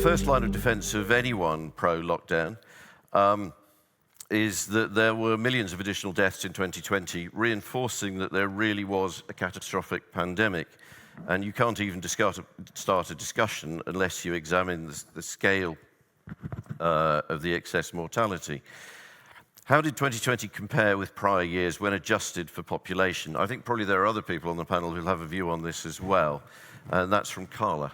first line of defence of anyone pro-lockdown is that there were millions of additional deaths in 2020, reinforcing that there really was a catastrophic pandemic. And you can't even start a discussion unless you examine the scale of the excess mortality. How did 2020 compare with prior years when adjusted for population? I think probably there are other people on the panel who'll have a view on this as well. And that's from Karol.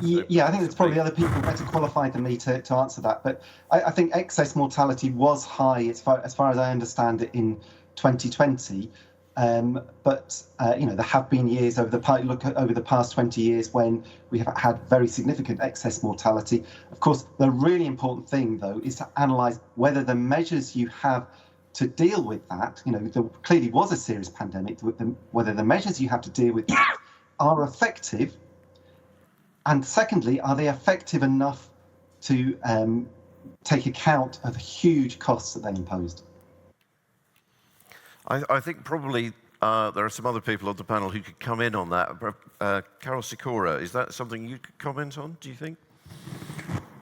Yeah, I think there's probably other people better qualified than me to answer that. But I think excess mortality was high as far as I understand it in 2020. But there have been years over the past 20 years when we have had very significant excess mortality. Of course, the really important thing, though, is to analyse whether the measures you have to deal with that, there clearly was a serious pandemic, whether the measures you have to deal with that are effective. And secondly, are they effective enough to take account of the huge costs that they imposed? I think probably there are some other people on the panel who could come in on that. Karol, Sikora, is that something you could comment on, do you think?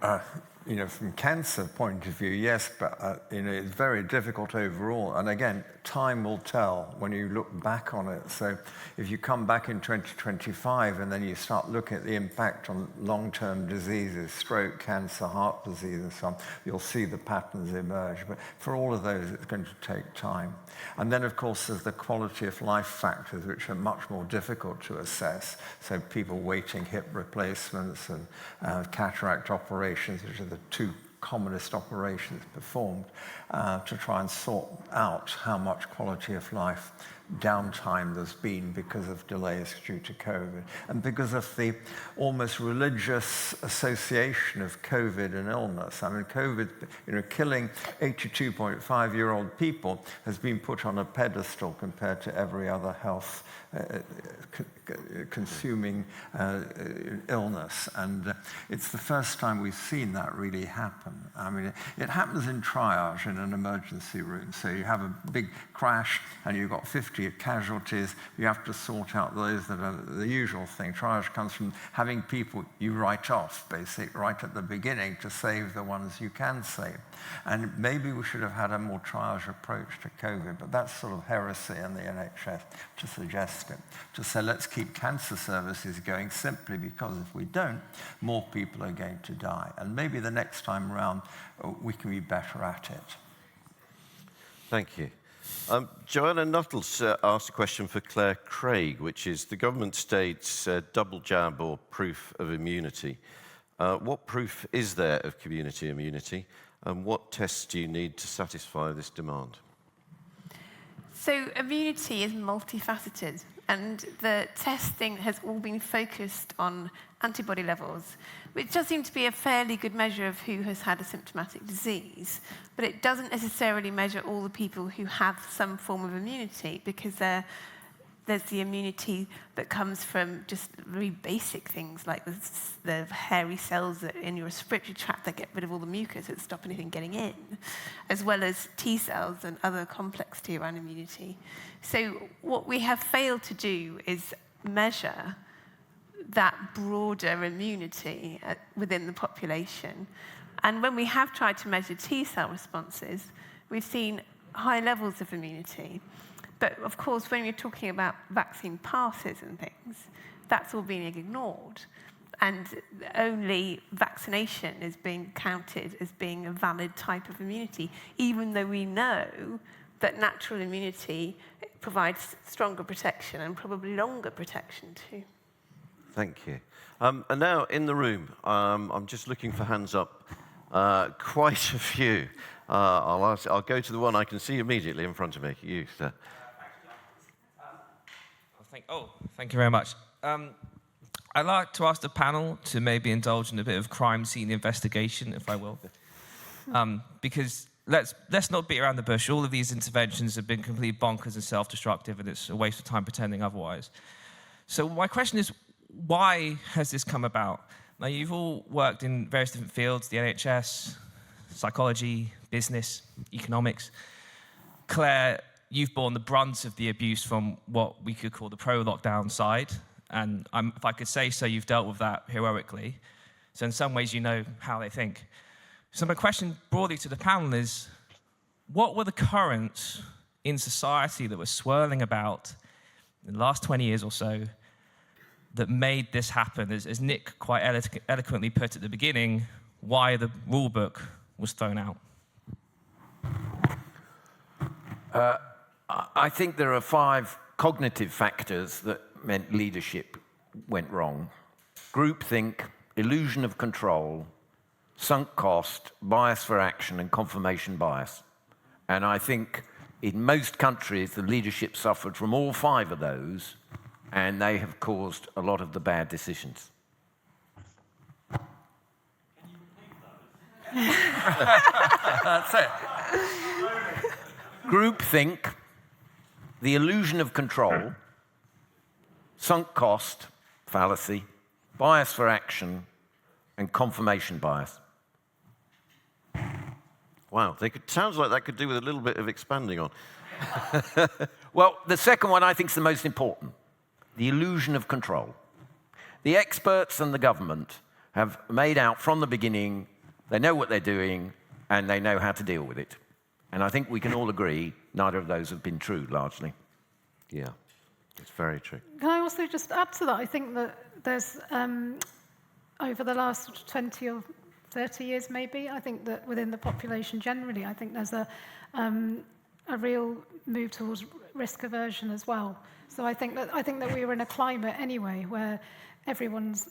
From cancer point of view, yes, but it's very difficult overall. And again, time will tell when you look back on it. So if you come back in 2025 and then you start looking at the impact on long-term diseases, stroke, cancer, heart disease and so on, you'll see the patterns emerge. But for all of those, it's going to take time. And then, of course, there's the quality of life factors, which are much more difficult to assess. So people waiting hip replacements and cataract operations, which are the two commonest operations performed, to try and sort out how much quality of life downtime there's been because of delays due to COVID, and because of the almost religious association of COVID and illness. I mean, COVID, killing 82.5-year-old people has been put on a pedestal compared to every other health consuming illness. And it's the first time we've seen that really happen. I mean, it happens in triage in an emergency room. So you have a big crash and you've got 50 casualties. You have to sort out those that are the usual thing. Triage comes from having people you write off, basically, right at the beginning to save the ones you can save. And maybe we should have had a more triage approach to COVID, but that's sort of heresy in the NHS to suggest it. To say, let's keep cancer services going simply because if we don't, more people are going to die. And maybe the next time around, we can be better at it. Thank you. Joanna Nuttall's asked a question for Clare Craig, which is, the government states double jab or proof of immunity. What proof is there of community immunity, and what tests do you need to satisfy this demand? So immunity is multifaceted, and the testing has all been focused on antibody levels, which does seem to be a fairly good measure of who has had a symptomatic disease, but it doesn't necessarily measure all the people who have some form of immunity, because there's the immunity that comes from just very basic things like the hairy cells that in your respiratory tract that get rid of all the mucus that stop anything getting in, as well as T cells and other complexity around immunity. So what we have failed to do is measure that broader immunity within the population. And when we have tried to measure T cell responses, we've seen high levels of immunity. But of course, when you're talking about vaccine passes and things, that's all being ignored. And only vaccination is being counted as being a valid type of immunity, even though we know that natural immunity provides stronger protection and probably longer protection too. Thank you. And now in the room, I'm just looking for hands up. Quite a few. I'll go to the one I can see immediately in front of me. You, sir. Thank you very much. I'd like to ask the panel to maybe indulge in a bit of crime scene investigation, if I will. Because let's not beat around the bush. All of these interventions have been completely bonkers and self-destructive, and it's a waste of time pretending otherwise. So my question is, why has this come about? Now, you've all worked in various different fields, the NHS, psychology, business, economics. Clare, you've borne the brunt of the abuse from what we could call the pro-lockdown side, And if I could say so, you've dealt with that heroically. So in some ways, you know how they think. So my question broadly to the panel is, what were the currents in society that were swirling about in the last 20 years or so that made this happen? As Nick quite eloquently put at the beginning, why the rule book was thrown out. I think there are 5 cognitive factors that meant leadership went wrong. Groupthink, illusion of control, sunk cost, bias for action, and confirmation bias. And I think in most countries, the leadership suffered from all 5 of those, and they have caused a lot of the bad decisions. That's it. Groupthink, the illusion of control, sunk cost, fallacy, bias for action, and confirmation bias. Wow, sounds like that could do with a little bit of expanding on. Well, the second one I think is the most important, the illusion of control. The experts and the government have made out from the beginning, they know what they're doing, and they know how to deal with it. And I think we can all agree neither of those have been true, largely. Yeah, it's very true. Can I also just add to that? I think that there's, over the last 20 or 30 years maybe, I think that within the population generally, I think there's a real move towards risk aversion as well. So I think that we were in a climate anyway where everyone's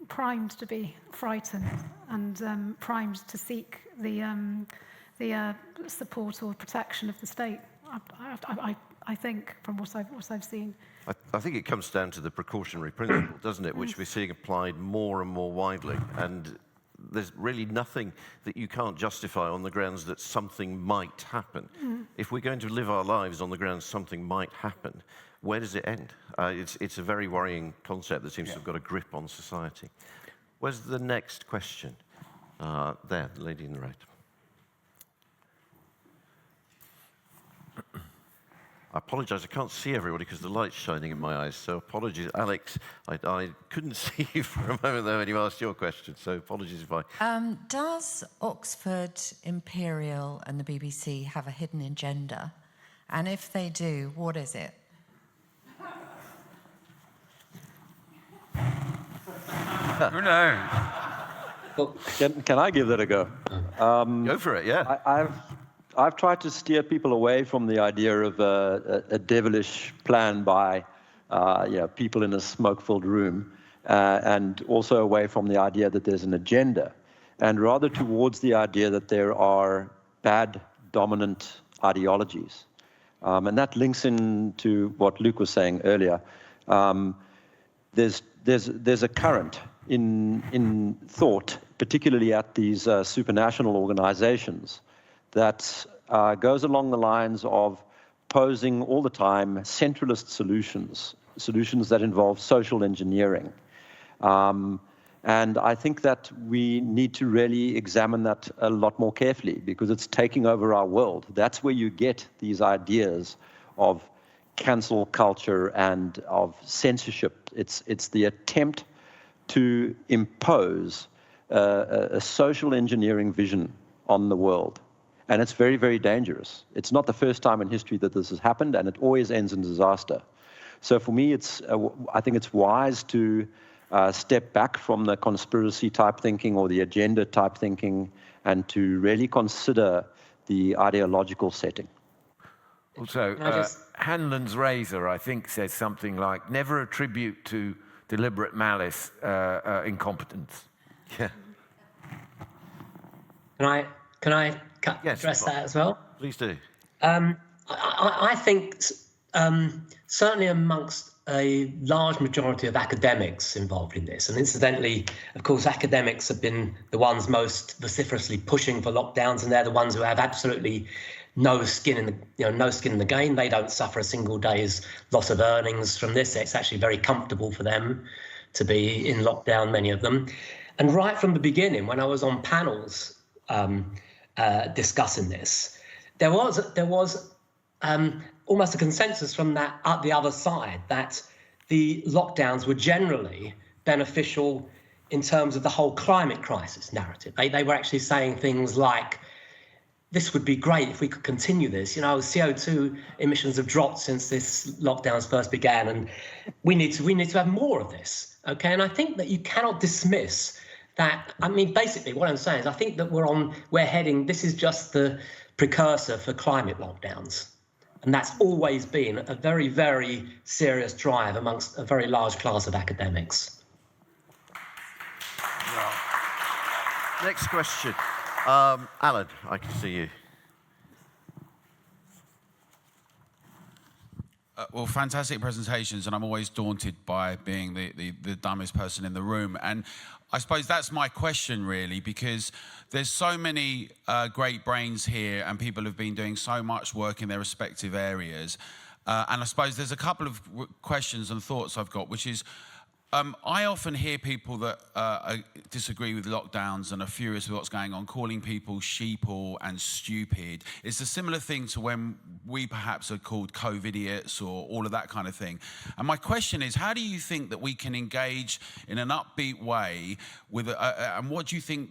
primed to be frightened and primed to seek the support or protection of the state. I think from what I've seen. I think it comes down to the precautionary principle, doesn't it, which we're seeing applied more and more widely. And there's really nothing that you can't justify on the grounds that something might happen. If we're going to live our lives on the grounds something might happen, where does it end? It's a very worrying concept that seems to have got a grip on society. Where's the next question? There, the lady in the right. I apologise, I can't see everybody because the light's shining in my eyes, so apologies. Alex, I couldn't see you for a moment there when you asked your question, so apologies if I... Does Oxford, Imperial and the BBC have a hidden agenda? And if they do, what is it? Who knows? Well, can I give that a go? Go for it, yeah. I've tried to steer people away from the idea of a devilish plan by people in a smoke-filled room, and also away from the idea that there's an agenda, and rather towards the idea that there are bad, dominant ideologies. And that links into what Luke was saying earlier. There's a current in thought, particularly at these supranational organizations, that goes along the lines of posing all the time centralist solutions that involve social engineering. And I think that we need to really examine that a lot more carefully because it's taking over our world. That's where you get these ideas of cancel culture and of censorship. It's the attempt to impose a social engineering vision on the world. And it's very, very dangerous. It's not the first time in history that this has happened, and it always ends in disaster. So for me, I think it's wise to step back from the conspiracy type thinking or the agenda type thinking and to really consider the ideological setting. Also, Hanlon's razor, I think, says something like, never attribute to deliberate malice incompetence. Yeah. Can I address that as well? Please do. I think certainly amongst a large majority of academics involved in this, and incidentally, of course, academics have been the ones most vociferously pushing for lockdowns, and they're the ones who have absolutely no skin in the game. They don't suffer a single day's loss of earnings from this. It's actually very comfortable for them to be in lockdown, many of them. And right from the beginning, when I was on panels discussing this, there was almost a consensus from the other side that the lockdowns were generally beneficial in terms of the whole climate crisis narrative. They were actually saying things like, this would be great if we could continue this. You know, CO2 emissions have dropped since this lockdowns first began, and we need to have more of this. Okay, and I think that you cannot dismiss that. I mean, basically, what I'm saying is, I think that we're heading. This is just the precursor for climate lockdowns, and that's always been a very, very serious drive amongst a very large class of academics. Well, next question. Alan, I can see you. Well, fantastic presentations, and I'm always daunted by being the dumbest person in the room. And I suppose that's my question, really, because there's so many great brains here, and people have been doing so much work in their respective areas. And I suppose there's a couple of questions and thoughts I've got, which is, I often hear people that disagree with lockdowns and are furious with what's going on, calling people sheeple and stupid. It's a similar thing to when we perhaps are called COVID-idiots or all of that kind of thing. And my question is, how do you think that we can engage in an upbeat way with, and what do you think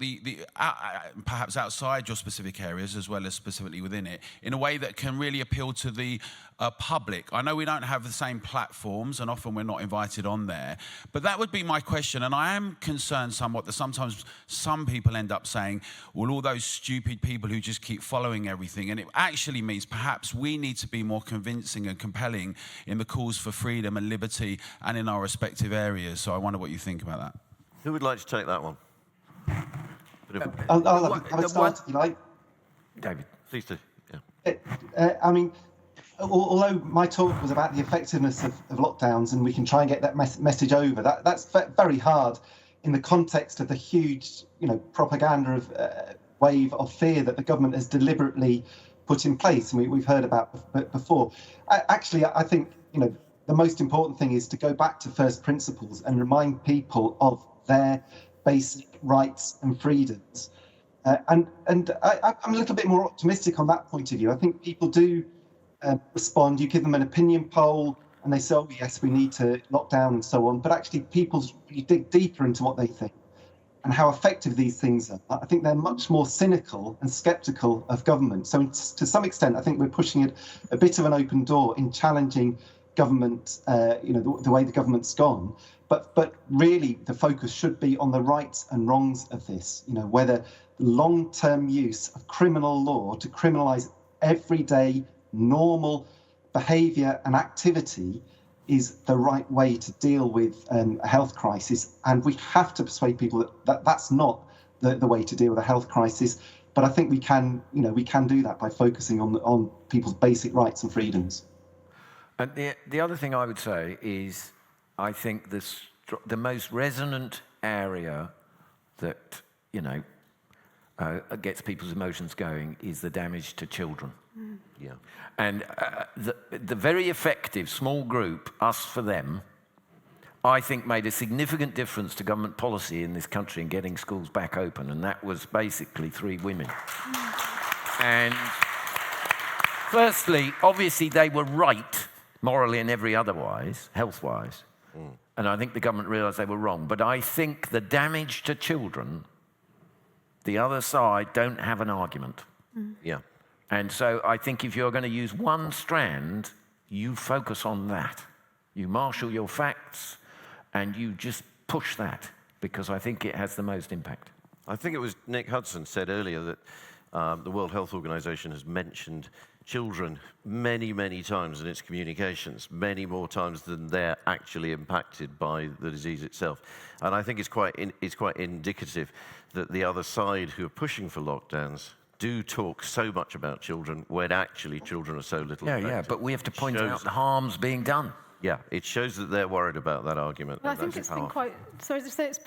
perhaps outside your specific areas as well as specifically within it, in a way that can really appeal to the public? I know we don't have the same platforms, and often we're not invited on there. But that would be my question, and I am concerned somewhat that sometimes some people end up saying, well, all those stupid people who just keep following everything, and it actually means perhaps we need to be more convincing and compelling in the calls for freedom and liberty and in our respective areas. So I wonder what you think about that. Who would like to take that one? I'll have a start, if you like. David, please do. Yeah. I mean, although my talk was about the effectiveness of lockdowns, and we can try and get that message over, that's very hard in the context of the huge, propaganda of wave of fear that the government has deliberately put in place, and we've heard about before. I think the most important thing is to go back to first principles and remind people of their basic rights and freedoms. And I'm a little bit more optimistic on that point of view. I think people do respond. You give them an opinion poll and they say, oh yes, we need to lock down and so on, but actually you dig deeper into what they think and how effective these things are. I think they're much more cynical and skeptical of government. So to some extent, I think we're pushing it a bit of an open door in challenging government, the way the government's gone. But really the focus should be on the rights and wrongs of this, whether long-term use of criminal law to criminalise everyday normal behaviour and activity is the right way to deal with a health crisis, and we have to persuade people that that's not the way to deal with a health crisis. But I think we can do that by focusing on people's basic rights and freedoms. And the other thing I would say is, I think the most resonant area that gets people's emotions going is the damage to children. Yeah, and the very effective small group, Us for Them, I think made a significant difference to government policy in this country in getting schools back open, and that was basically 3 women. And firstly, obviously they were right, morally and every otherwise, health-wise, and I think the government realised they were wrong. But I think the damage to children, the other side don't have an argument. Yeah. And so I think if you're going to use one strand, you focus on that. You marshal your facts and you just push that, because I think it has the most impact. I think it was Nick Hudson said earlier that the World Health Organization has mentioned children many, many times in its communications, many more times than they're actually impacted by the disease itself. And I think it's quite indicative that the other side, who are pushing for lockdowns, do talk so much about children when actually children are so little affected. Yeah, but we have to point out the harms being done. Yeah, it shows that they're worried about that argument. Well, I think it's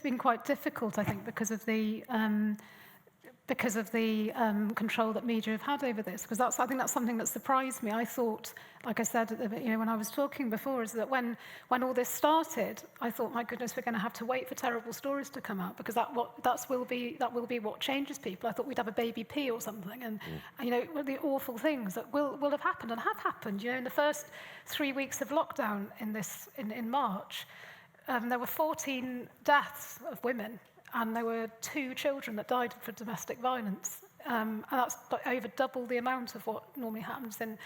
been quite difficult, I think, because of the because of the control that media have had over this, because I think that's something that surprised me. I thought, like I said, when I was talking before, is that when all this started, I thought, my goodness, we're going to have to wait for terrible stories to come out, because that will be what changes people. I thought we'd have a baby P or something, and the awful things that will have happened and have happened. In the first 3 weeks of lockdown in March, there were 14 deaths of women. And there were 2 children that died for domestic violence. And that's over double the amount of what normally happens in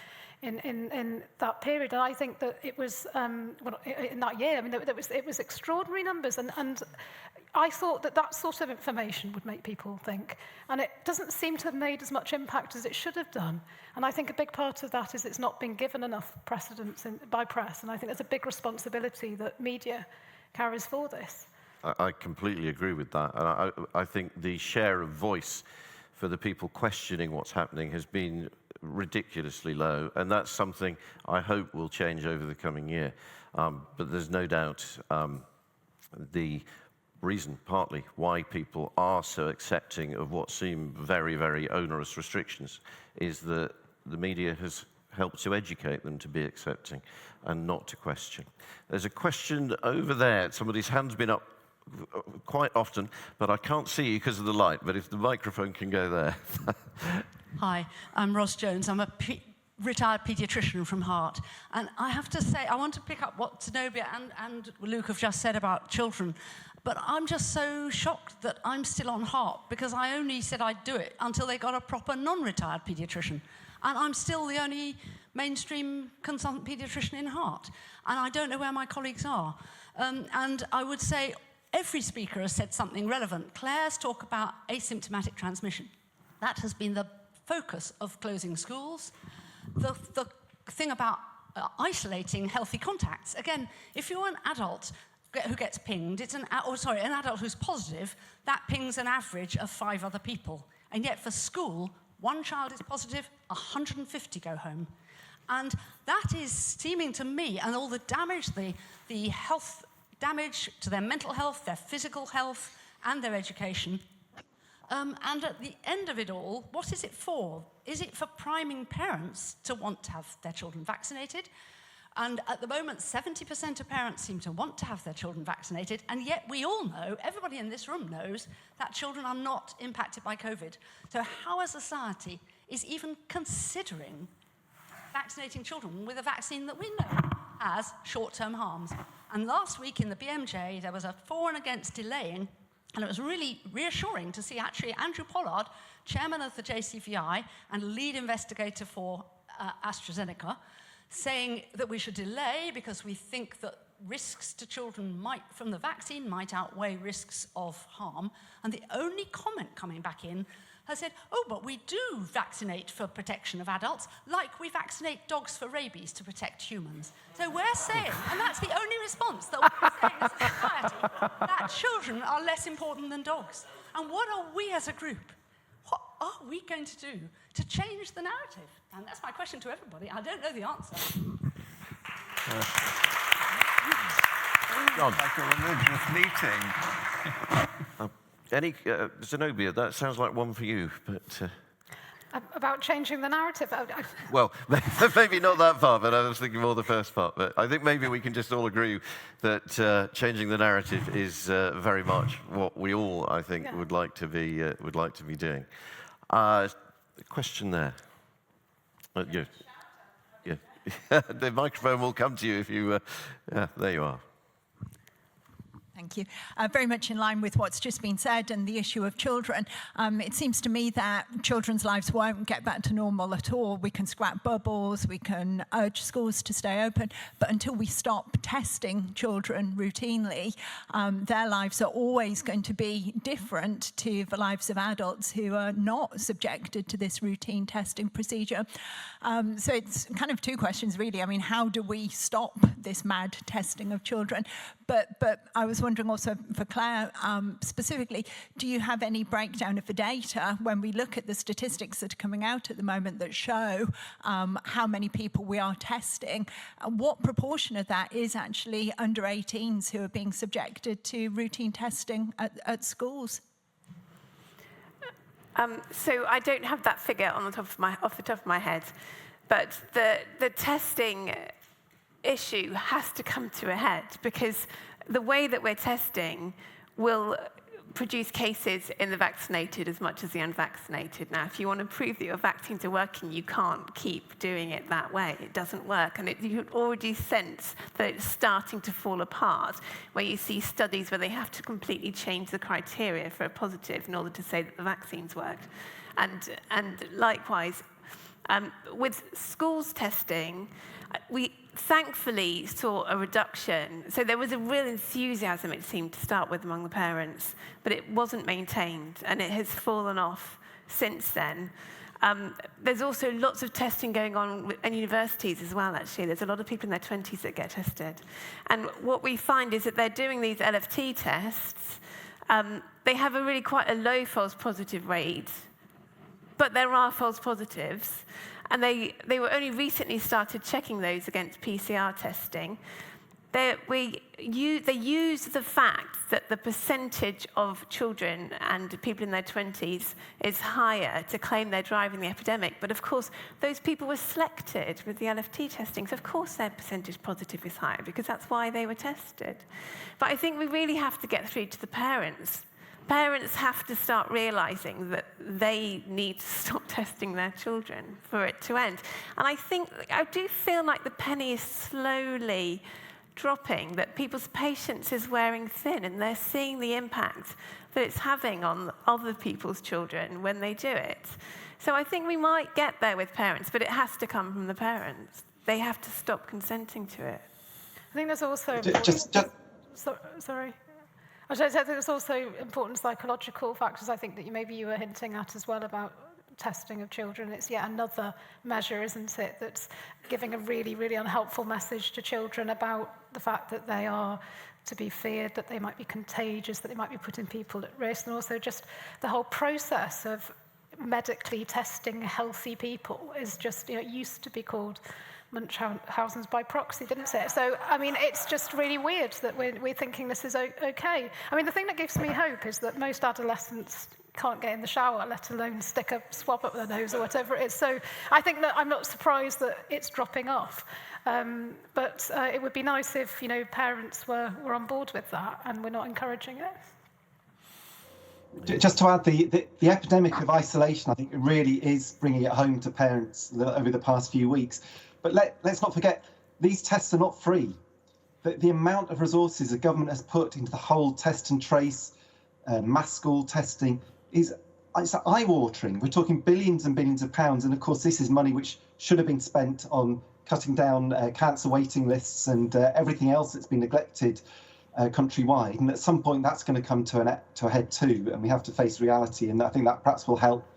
that period. And I think that it was, in that year, I mean, it was extraordinary numbers. And I thought that sort of information would make people think. And it doesn't seem to have made as much impact as it should have done. And I think a big part of that is it's not been given enough precedence by press. And I think there's a big responsibility that media carries for this. I completely agree with that. And I think the share of voice for the people questioning what's happening has been ridiculously low. And that's something I hope will change over the coming year. But there's no doubt the reason, partly, why people are so accepting of what seem very, very onerous restrictions is that the media has helped to educate them to be accepting and not to question. There's a question over there. Somebody's hand's been up quite often, but I can't see you because of the light, but if the microphone can go there. Hi, I'm Ross Jones. I'm a retired paediatrician from Hart. And I have to say, I want to pick up what Zonobia and Luke have just said about children, but I'm just so shocked that I'm still on Hart, because I only said I'd do it until they got a proper non-retired paediatrician. And I'm still the only mainstream consultant paediatrician in Hart. And I don't know where my colleagues are. And I would say, every speaker has said something relevant. Clare's talk about asymptomatic transmission. That has been the focus of closing schools. The thing about isolating healthy contacts. Again, if you're an adult who gets pinged, an adult who's positive, that pings an average of 5 other people. And yet for school, 1 child is positive, 150 go home. And that is seeming to me, and all the damage, the health damage to their mental health, their physical health, and their education. And at the end of it all, what is it for? Is it for priming parents to want to have their children vaccinated? And at the moment, 70% of parents seem to want to have their children vaccinated, and yet we all know, everybody in this room knows, that children are not impacted by COVID. So how a society is even considering vaccinating children with a vaccine that we know has short-term harms. And last week in the BMJ, there was a for and against delaying, and it was really reassuring to see actually Andrew Pollard, chairman of the JCVI and lead investigator for AstraZeneca, saying that we should delay because we think that risks to children from the vaccine might outweigh risks of harm. And the only comment coming back in has said, oh, but we do vaccinate for protection of adults, like we vaccinate dogs for rabies to protect humans. So we're saying, and that's the only response that we're saying as a society, that children are less important than dogs. And what are we as a group? What are we going to do to change the narrative? And that's my question to everybody. I don't know the answer. Jon, like a religious meeting. Zonobia, that sounds like one for you, but... About changing the narrative? Well, maybe not that far, but I was thinking more the first part. But I think maybe we can just all agree that changing the narrative is very much what we all, I think, would like to be doing. Question there. Yeah. The microphone will come to you if you... there you are. Thank you. Very much in line with what's just been said and the issue of children. It seems to me that children's lives won't get back to normal at all. We can scrap bubbles, we can urge schools to stay open, but until we stop testing children routinely, their lives are always going to be different to the lives of adults who are not subjected to this routine testing procedure. So it's kind of 2 questions, really. I mean, how do we stop this mad testing of children? But I was wondering also for Clare, specifically, do you have any breakdown of the data when we look at the statistics that are coming out at the moment that show how many people we are testing? What proportion of that is actually under 18s who are being subjected to routine testing at schools? So I don't have that figure on the top of off the top of my head, but the testing issue has to come to a head, because the way that we're testing will produce cases in the vaccinated as much as the unvaccinated. Now, if you want to prove that your vaccines are working, you can't keep doing it that way. It doesn't work. And you can already sense that it's starting to fall apart, where you see studies where they have to completely change the criteria for a positive in order to say that the vaccines worked. And likewise, with schools testing, we thankfully saw a reduction. So there was a real enthusiasm, it seemed, to start with among the parents, but it wasn't maintained, and it has fallen off since then. There's also lots of testing going on in universities as well, actually. There's a lot of people in their 20s that get tested. And what we find is that they're doing these LFT tests. They have quite a low false positive rate, but there are false positives. And they were only recently started checking those against PCR testing. They use the fact that the percentage of children and people in their 20s is higher to claim they're driving the epidemic. But of course, those people were selected with the LFT testing. So of course their percentage positive is higher, because that's why they were tested. But I think we really have to get through to the parents. Parents have to start realizing that they need to stop testing their children for it to end. And I do feel like the penny is slowly dropping, that people's patience is wearing thin, and they're seeing the impact that it's having on other people's children when they do it. So I think we might get there with parents, but it has to come from the parents. They have to stop consenting to it. I think there's also... Sorry. I think there's also important psychological factors, I think, that maybe you were hinting at as well about testing of children. It's yet another measure, isn't it, that's giving a really, really unhelpful message to children about the fact that they are to be feared, that they might be contagious, that they might be putting people at risk, and also just the whole process of medically testing healthy people is just, it used to be called Munchausen's by proxy, didn't it? So, I mean, it's just really weird that we're thinking this is okay. I mean, the thing that gives me hope is that most adolescents can't get in the shower, let alone stick a swab up their nose or whatever it is. So I think that I'm not surprised that it's dropping off. But it would be nice if, parents were on board with that, and we're not encouraging it. Just to add, the epidemic of isolation, I think, really is bringing it home to parents over the past few weeks. But let's not forget, these tests are not free. The amount of resources the government has put into the whole test and trace, mass school testing, it's eye-watering. We're talking billions and billions of pounds. And of course, this is money which should have been spent on cutting down cancer waiting lists and everything else that's been neglected countrywide. And at some point, that's going to come to a head too. And we have to face reality. And I think that perhaps will help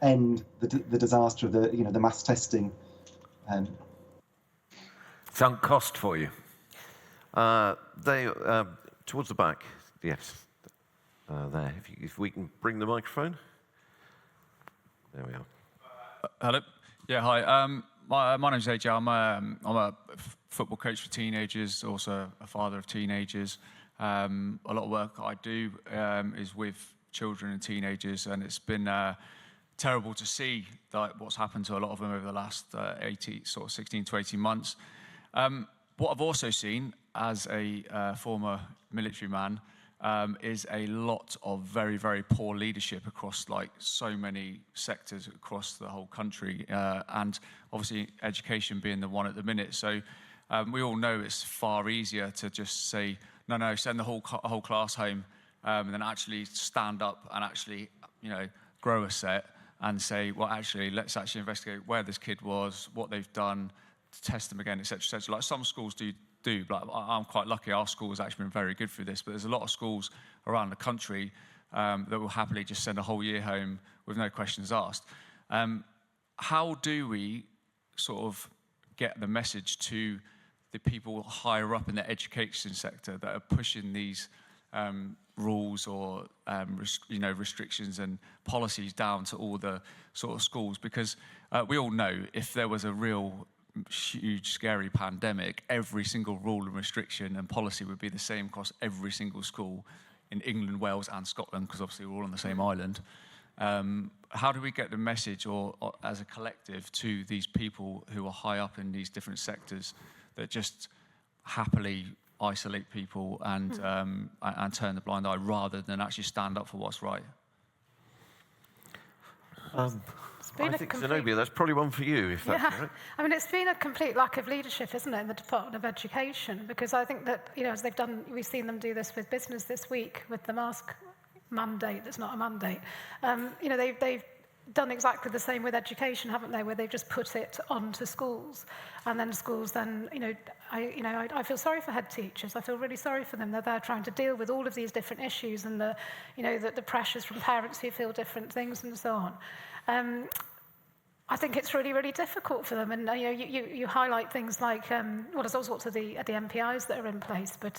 end the disaster of the mass testing. Sunk cost for you? Towards the back, yes. There, if we can bring the microphone. There we are. Hello. Yeah, hi. My name's AJ. I'm a football coach for teenagers, also a father of teenagers. A lot of work I do is with children and teenagers, and it's been terrible to see what's happened to a lot of them over the last 16 to 18 months. What I've also seen as a former military man is a lot of very, very poor leadership across so many sectors across the whole country, and obviously education being the one at the minute. So we all know it's far easier to just say, no, send the whole class home, and then actually stand up and actually, grow a set and say, well, actually, let's actually investigate where this kid was, what they've done, to test them again, etc., etc. Like some schools do. Like I'm quite lucky. Our school has actually been very good through this. But there's a lot of schools around the country that will happily just send a whole year home with no questions asked. How do we sort of get the message to the people higher up in the education sector that are pushing these rules or restrictions and policies down to all the sort of schools? Because we all know if there was a real huge, scary pandemic, every single rule and restriction and policy would be the same across every single school in England, Wales and Scotland, because obviously we're all on the same island. How do we get the message, or as a collective, to these people who are high up in these different sectors that just happily isolate people and turn the blind eye rather than actually stand up for what's right? I think, Zonobia, that's probably one for you, if that's all right. I mean, it's been a complete lack of leadership, isn't it, in the Department of Education? Because I think that, as they've done, we've seen them do this with business this week with the mask mandate. That's not a mandate. They've done exactly the same with education, haven't they? Where they've just put it onto schools, and then schools. I feel sorry for head teachers. I feel really sorry for them. They're there trying to deal with all of these different issues and the pressures from parents who feel different things and so on. I think it's really, really difficult for them. And you highlight things like there's all sorts of the MPIs that are in place, but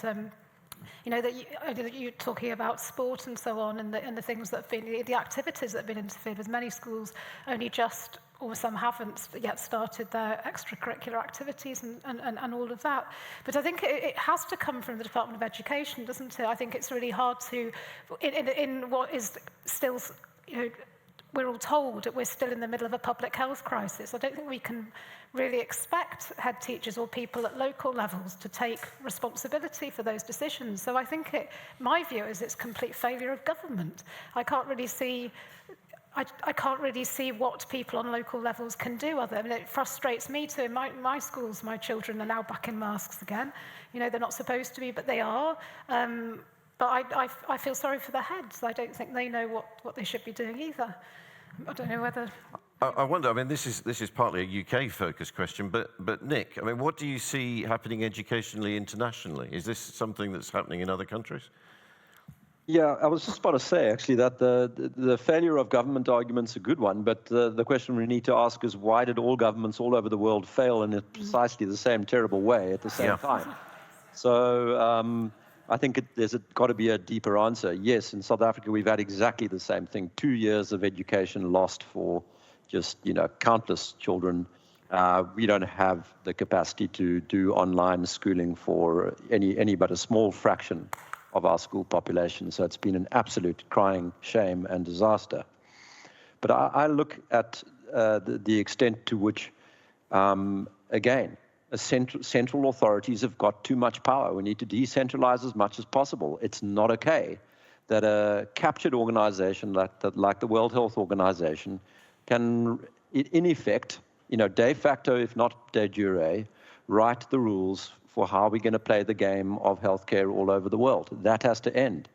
that you're talking about sport and so on, and the things that have been the activities that have been interfered with. Many schools only just, or some haven't yet, started their extracurricular activities and all of that. But I think it has to come from the Department of Education, doesn't it? I think it's really hard to, in what is still, we're all told that we're still in the middle of a public health crisis. I don't think we can really expect head teachers or people at local levels to take responsibility for those decisions. So I think my view is it's complete failure of government. I can't really see what people on local levels can do other. I mean, it frustrates me too. In my schools, my children are now back in masks again. They're not supposed to be, but they are. But I feel sorry for the heads. I don't think they know what they should be doing either. I don't know whether... I wonder, I mean, this is partly a UK-focused question, but Nick, I mean, what do you see happening educationally internationally? Is this something that's happening in other countries? Yeah, I was just about to say, actually, that the failure of government argument's a good one, but the question we need to ask is, why did all governments all over the world fail in precisely the same terrible way at the same time? So I think there's got to be a deeper answer. Yes, in South Africa, we've had exactly the same thing. 2 years of education lost for just, countless children. We don't have the capacity to do online schooling for any but a small fraction of our school population. So it's been an absolute crying shame and disaster. But I look at the extent to which, again, central authorities have got too much power. We need to decentralize as much as possible. It's not okay that a captured organization like the World Health Organization can, in effect, de facto, if not de jure, write the rules for how we're going to play the game of healthcare all over the world. That has to end.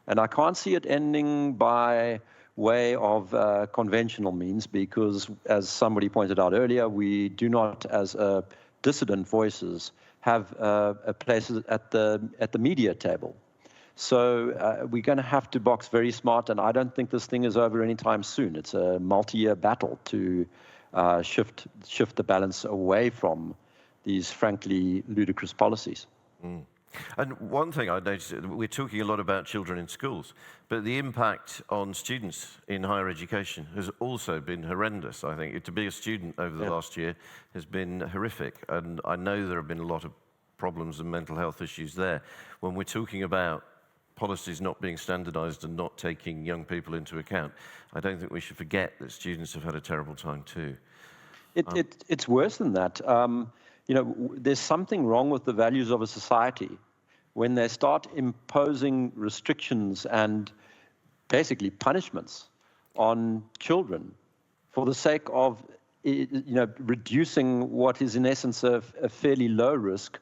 And I can't see it ending by way of conventional means, because, as somebody pointed out earlier, we do not, as dissident voices, have a place at the media table. So we're going to have to box very smart, and I don't think this thing is over anytime soon. It's a multi-year battle to shift the balance away from these frankly ludicrous policies. Mm. And one thing I noticed, we're talking a lot about children in schools, but the impact on students in higher education has also been horrendous. I think to be a student over the last year has been horrific, and I know there have been a lot of problems and mental health issues there. When we're talking about policies not being standardized and not taking young people into account, I don't think we should forget that students have had a terrible time too. It's worse than that. There's something wrong with the values of a society when they start imposing restrictions and basically punishments on children for the sake of reducing what is in essence a fairly low risk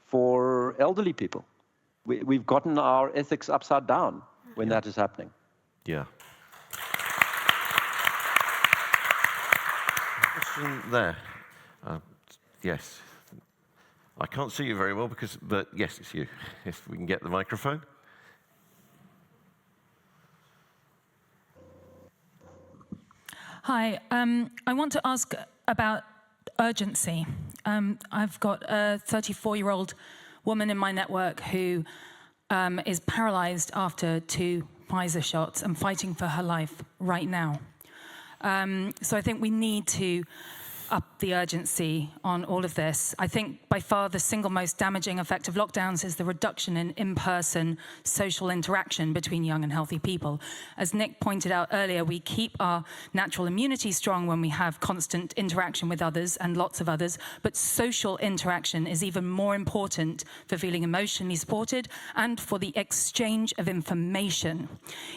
for elderly people. We've gotten our ethics upside down when that is happening. Yeah. Question there. Yes. I can't see you very well but yes, it's you. If we can get the microphone. Hi, I want to ask about urgency. I've got a 34-year-old woman in my network who is paralyzed after 2 Pfizer shots and fighting for her life right now. So I think we need to up the urgency on all of this. I think by far the single most damaging effect of lockdowns is the reduction in in-person social interaction between young and healthy people. As Nick pointed out earlier, we keep our natural immunity strong when we have constant interaction with others and lots of others, but social interaction is even more important for feeling emotionally supported and for the exchange of information.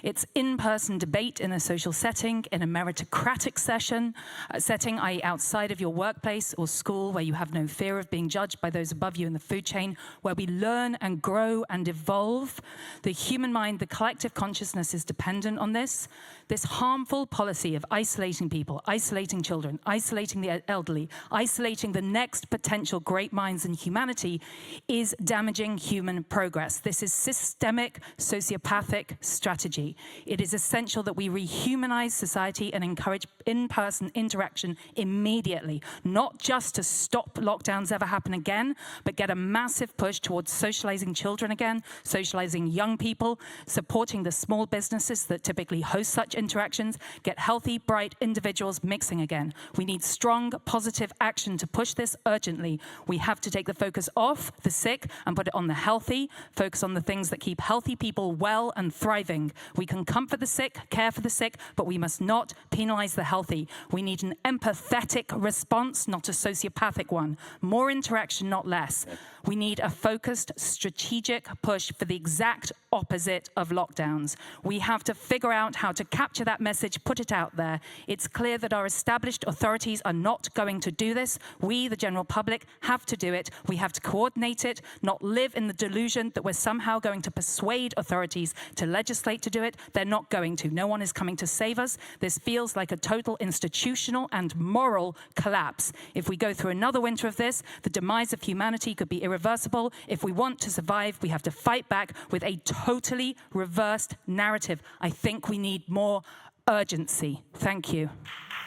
It's in-person debate in a social setting, in a meritocratic setting, i.e. outside of your workplace or school, where you have no fear of being judged by those above you in the food chain, where we learn and grow and evolve. The human mind, the collective consciousness is dependent on this. This harmful policy of isolating people, isolating children, isolating the elderly, isolating the next potential great minds in humanity is damaging human progress. This is systemic, sociopathic strategy. It is essential that we rehumanize society and encourage in-person interaction immediately, not just to stop lockdowns ever happen again, but get a massive push towards socializing children again, socializing young people, supporting the small businesses that typically host such interactions, get healthy, bright individuals mixing again. We need strong, positive action to push this urgently. We have to take the focus off the sick and put it on the healthy, focus on the things that keep healthy people well and thriving. We can comfort the sick, care for the sick, but we must not penalize the healthy. We need an empathetic response, not a sociopathic one. More interaction, not less. We need a focused, strategic push for the exact opposite of lockdowns. We have to figure out how to capture that message, put it out there. It's clear that our established authorities are not going to do this. We, the general public, have to do it. We have to coordinate it, not live in the delusion that we're somehow going to persuade authorities to legislate to do it. They're not going to. No one is coming to save us. This feels like a total institutional and moral collapse. If we go through another winter of this, the demise of humanity could be irreversible. If we want to survive, we have to fight back with a totally reversed narrative. I think we need more urgency. Thank you.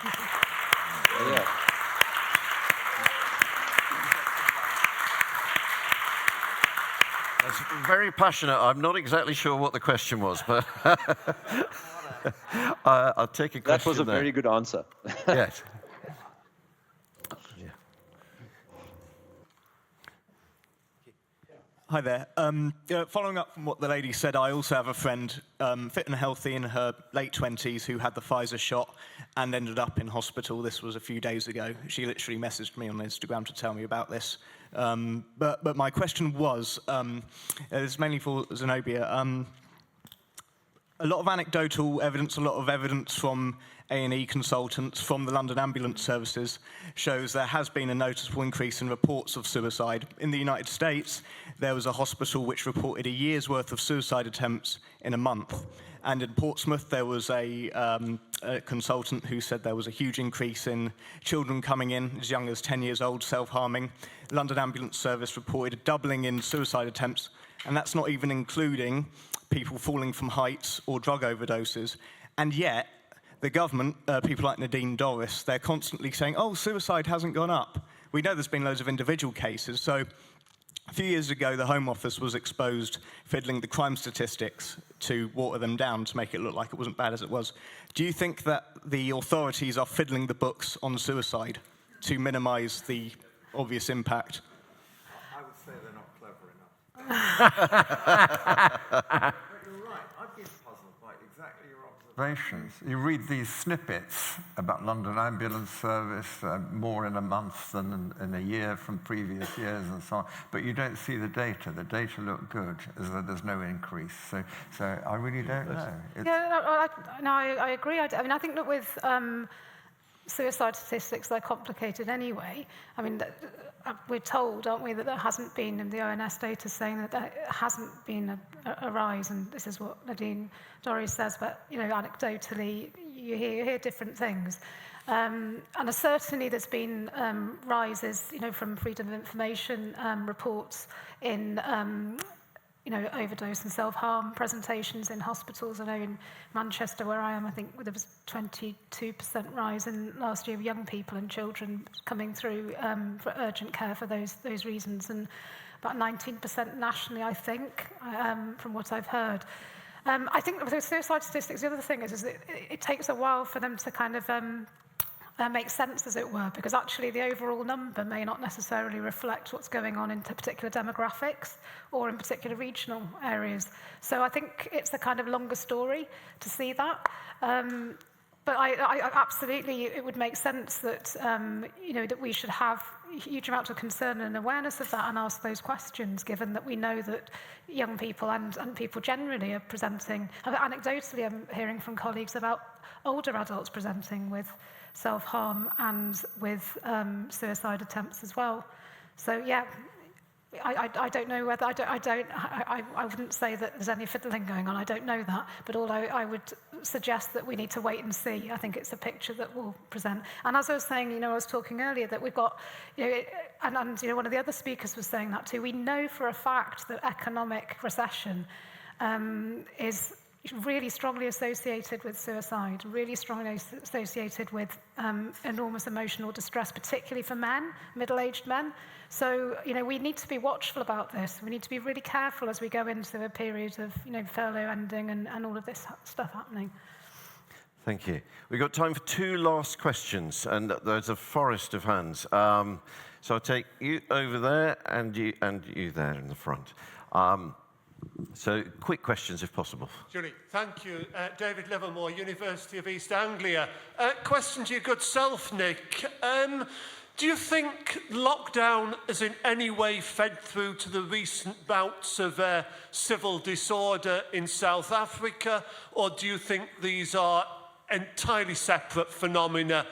Yeah. That's very passionate. I'm not exactly sure what the question was, but I'll take a question. That was a there. very good answer. Yes. Hi there. Following up from what the lady said, I also have a friend, fit and healthy in her late 20s, who had the Pfizer shot and ended up in hospital. This was a few days ago. She literally messaged me on Instagram to tell me about this. But my question was, it's mainly for Zonobia, a lot of anecdotal evidence, a lot of evidence from A&E consultants, from the London ambulance services, shows there has been a noticeable increase in reports of suicide. In the United States, there was a hospital which reported a year's worth of suicide attempts in a month. And in Portsmouth, there was a consultant who said there was a huge increase in children coming in as young as 10 years old, self-harming. London Ambulance Service reported a doubling in suicide attempts, and that's not even including people falling from heights or drug overdoses. And yet, the government, people like Nadine Dorries, they're constantly saying, oh, suicide hasn't gone up. We know there's been loads of individual cases. So a few years ago, the Home Office was exposed fiddling the crime statistics to water them down to make it look like it wasn't bad as it was. Do you think that the authorities are fiddling the books on suicide to minimize the obvious impact? I would say they're not clever enough. But you're right. I've been puzzled by exactly your observations. You read these snippets about London Ambulance Service, more in a month than in a year from previous years and so on, but you don't see the data. The data look good, as though there's no increase. So I really don't know. I agree. I mean, I think that with suicide statistics, they're complicated anyway. I mean, we're told, aren't we, that there hasn't been, in the ONS data, saying that there hasn't been a rise, and this is what Nadine Dorries says, but, you know, anecdotally, you hear different things. And certainly there's been rises, you know, from Freedom of Information reports in you know, overdose and self-harm presentations in hospitals. I know in Manchester, where I am, I think there was 22% rise in last year of young people and children coming through for urgent care for those reasons, and about 19% nationally, I think, from what I've heard. I think with suicide statistics, the other thing is that it takes a while for them to kind of make sense, as it were, because actually the overall number may not necessarily reflect what's going on in particular demographics or in particular regional areas. So I think it's a kind of longer story to see that. But I absolutely, it would make sense that, that we should have a huge amount of concern and awareness of that and ask those questions, given that we know that young people and people generally are presenting. Anecdotally, I'm hearing from colleagues about older adults presenting with self-harm and with suicide attempts as well. So yeah, I don't know whether, I wouldn't say that there's any fiddling going on, I don't know that, but although I would suggest that we need to wait and see. I think it's a picture that will present. And as I was saying, I was talking earlier that we've got, and one of the other speakers was saying that too, we know for a fact that economic recession is really strongly associated with suicide, really strongly associated with enormous emotional distress, particularly for men, middle-aged men. So, we need to be watchful about this. We need to be really careful as we go into a period of, furlough ending and all of this stuff happening. Thank you. We've got time for 2 last questions, and there's a forest of hands. So I'll take you over there and you there in the front. So quick questions if possible. Julie, thank you. David Livermore, University of East Anglia. Question to your good self, Nick. Do you think lockdown has in any way fed through to the recent bouts of civil disorder in South Africa, or do you think these are entirely separate phenomena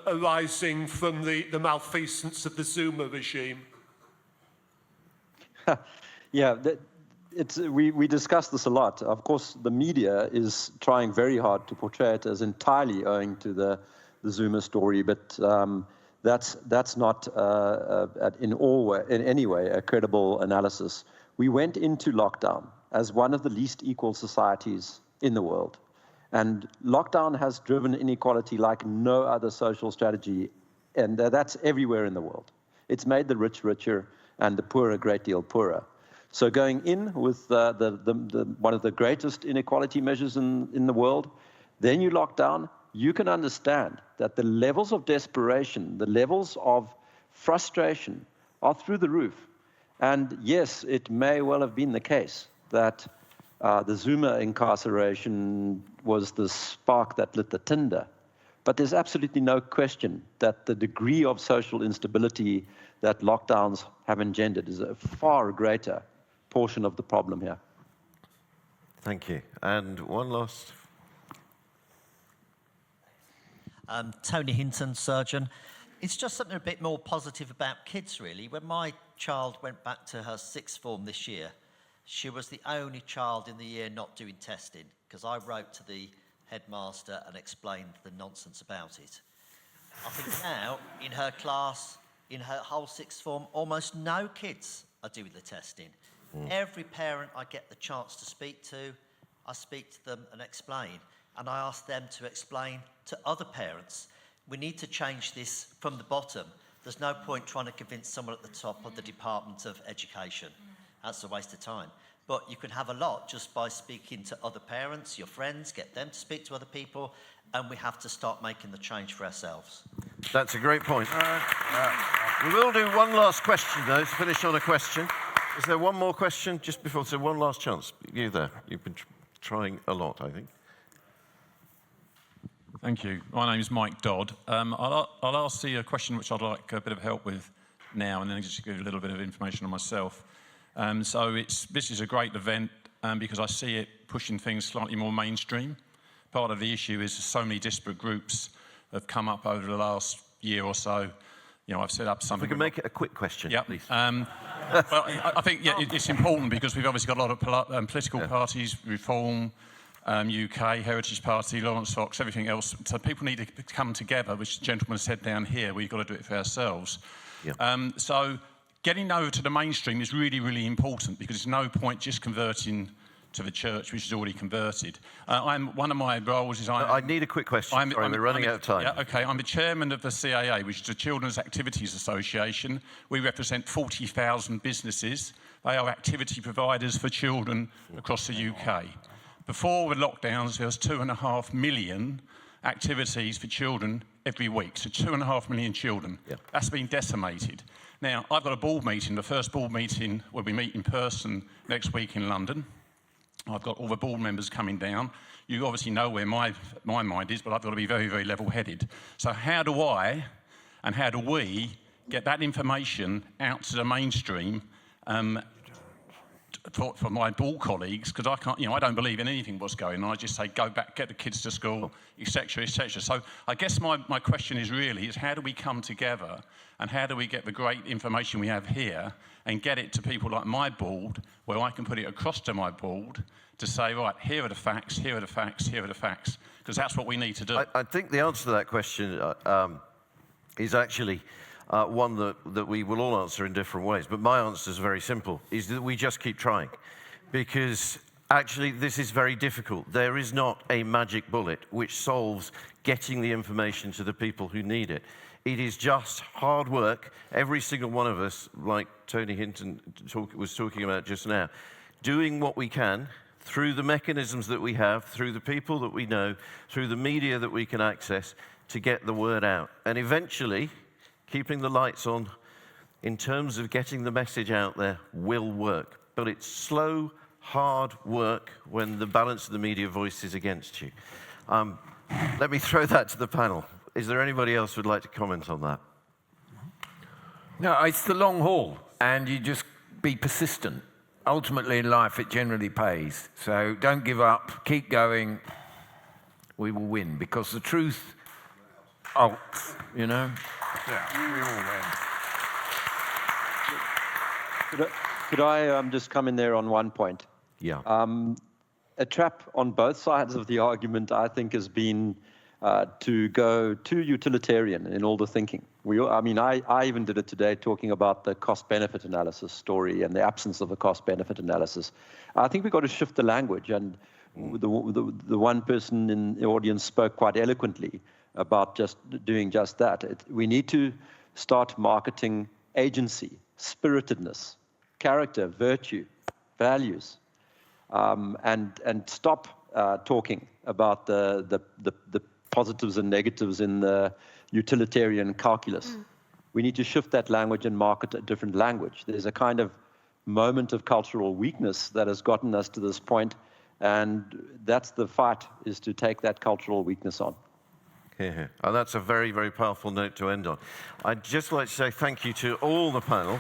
arising from the malfeasance of the Zuma regime? Yeah, we discuss this a lot. Of course, the media is trying very hard to portray it as entirely owing to the Zuma story, but that's not in any way a credible analysis. We went into lockdown as one of the least equal societies in the world, and lockdown has driven inequality like no other social strategy, and that's everywhere in the world. It's made the rich richer and the poor a great deal poorer. So going in with one of the greatest inequality measures in the world, then you lock down, you can understand that the levels of desperation, the levels of frustration are through the roof. And yes, it may well have been the case that the Zuma incarceration was the spark that lit the tinder. But there's absolutely no question that the degree of social instability that lockdowns have engendered is a far greater portion of the problem here. Thank you. And one last. Tony Hinton, surgeon. It's just something a bit more positive about kids, really. When my child went back to her 6th form this year, she was the only child in the year not doing testing, because I wrote to the headmaster and explained the nonsense about it. I think now, in her class, in her whole 6th form, almost no kids are doing the testing. Every parent I get the chance to speak to, I speak to them and explain. And I ask them to explain to other parents. We need to change this from the bottom. There's no point trying to convince someone at the top of the Department of Education. That's a waste of time. But you can have a lot just by speaking to other parents, your friends, get them to speak to other people, and we have to start making the change for ourselves. That's a great point. We will do one last question, though, to finish on a question. Is there one more question just before? So one last chance. You there. You've been trying a lot, I think. Thank you. My name is Mike Dodd. I'll ask you a question which I'd like a bit of help with now, and then just give you a little bit of information on myself. So this is a great event because I see it pushing things slightly more mainstream. Part of the issue is so many disparate groups have come up over the last year or so. I've set up something. If we can make it a quick question, please. Well, I think it's important because we've obviously got a lot of political parties, Reform, UK, Heritage Party, Lawrence Fox, everything else. So people need to come together, which the gentleman said down here. We've got to do it for ourselves. So getting over to the mainstream is really, really important because there's no point just converting to the church, which is already converted. One of my roles is I need a quick question. Sorry, we're running out of time. Yeah, okay. I'm the chairman of the CAA, which is the Children's Activities Association. We represent 40,000 businesses. They are activity providers for children across the UK. Before the lockdowns, there was 2.5 million activities for children every week. So 2.5 million children. That's been decimated. Now, I've got a board meeting. The first board meeting will be meet in person next week in London. I've got all the board members coming down. You obviously know where my mind is, but I've got to be very, very level-headed. So how do I and how do we get that information out to the mainstream for my board colleagues? Because I can't, I don't believe in anything what's going on. I just say go back, get the kids to school, etc., etc. So I guess my question is how do we come together and how do we get the great information we have here and get it to people like my board, where I can put it across to my board to say, right, here are the facts, here are the facts, here are the facts, because that's what we need to do. I think the answer to that question is actually one that we will all answer in different ways. But my answer is very simple, is that we just keep trying. Because actually, this is very difficult. There is not a magic bullet which solves getting the information to the people who need it. It is just hard work. Every single one of us, like Tony Hinton was talking about just now, doing what we can through the mechanisms that we have, through the people that we know, through the media that we can access to get the word out. And eventually, keeping the lights on in terms of getting the message out there will work. But it's slow, hard work when the balance of the media voice is against you. Let me throw that to the panel. Is there anybody else who would like to comment on that? No, it's the long haul, and you just be persistent. Ultimately in life, it generally pays. So don't give up, keep going. We will win, because the truth, Yeah, we all win. Could I just come in there on one point? Yeah. A trap on both sides of the argument, I think, has been to go too utilitarian in all the thinking. I even did it today talking about the cost-benefit analysis story and the absence of a cost-benefit analysis. I think we've got to shift the language, and the one person in the audience spoke quite eloquently about just doing just that. We need to start marketing agency, spiritedness, character, virtue, values, and stop talking about the positives and negatives in the utilitarian calculus. We need to shift that language and market a different language. There's a kind of moment of cultural weakness that has gotten us to this point, and that's the fight, is to take that cultural weakness on. Here. And that's a very, very powerful note to end on. I'd just like to say thank you to all the panel.